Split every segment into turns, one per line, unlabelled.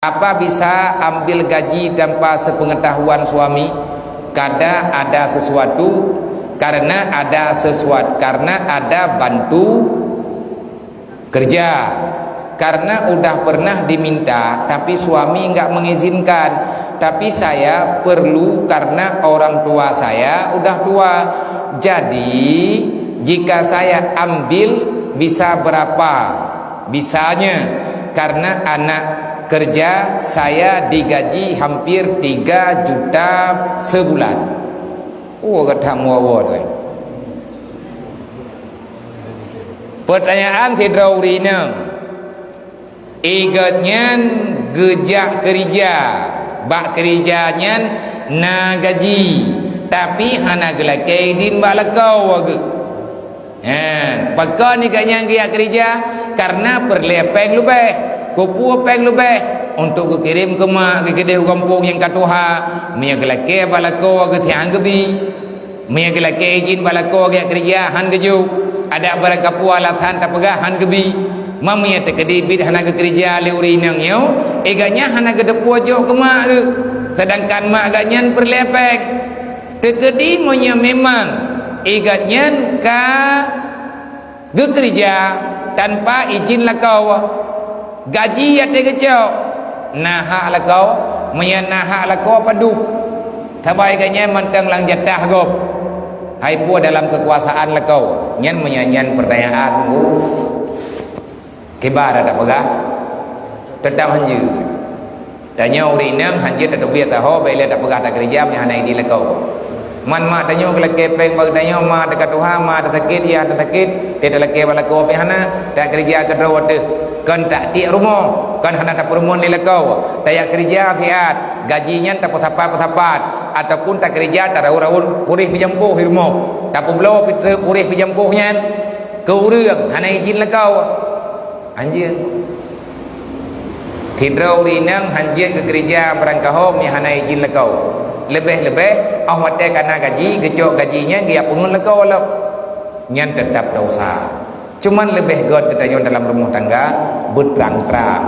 Apa bisa ambil gaji tanpa sepengetahuan suami? Kadang ada sesuatu, karena ada bantu kerja, karena udah pernah diminta tapi suami nggak mengizinkan. Tapi saya perlu karena orang tua saya udah tua. Jadi jika saya ambil bisa berapa? Bisanya karena anak kerja saya digaji hampir 3 juta sebulan. Oh, kata muawad. Pertanyaan hidraurina. Igatnya gejak kerja, bak kerjanya na gaji, tapi hana gelakai din balakau age. Pakar ni kanya dia kerja karena perlepeng lebih. Kupu peng lebih untuk kirim ke mak ke kedai kampung yang katuha mia gelake balako ke tiang gebi mia gelake izin balako ke kerja han geju ada barang kapu alatan tak pegah han gebi mamia te kedai bid hana ke kerja le urinang yo eganya hana ke depu ajo ke mak ke sedangkan mak ganyan perlepek te kedai monya memang egatnya ka kerja tanpa izin lakau gaji ada kecau nahak lah kau menyanahak lah kau padu tabaiknya mentang lang jatah gop hai pua dalam kekuasaan lah kau nyan menyanyian pertanyaan kibar ada pegah tetap hanju tanya urinam hanju tak biar tahu bila tak pegah tak kerja menyanai di lah kau man mak tanya kalau kepeng bagi tanya mak dekat Tuhan mak tak sakit ya tak sakit tidak lagi bala kau pihana tak kerja ke drawat kan tak tiak rumah kan hendak tak rumah ni lekau tak kerja fiat gajinya tak pasapat ataupun tak kerja tak raul purih pijampuh rumah tak publo purih pijampuhnya ke urang hana izin lekau anjir tidrau rinang hanjir ke kerja berangkahom yang hana izin lekau lebih-lebih awak kena gaji gecok gajinya dia punun lekau lep nyan tetap dosa. Cuman lebih god kita dalam rumah tangga berterang-terang,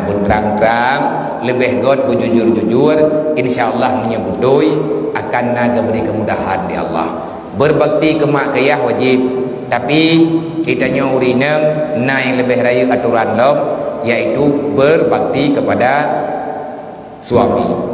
berterang-terang, lebih god berjujur-jujur, insyaallah menyebutoi akan naga beri kemudahan di Allah. Berbakti ke mak ayah wajib, tapi kita urinang na yang lebih raya aturan lom, yaitu berbakti kepada suami.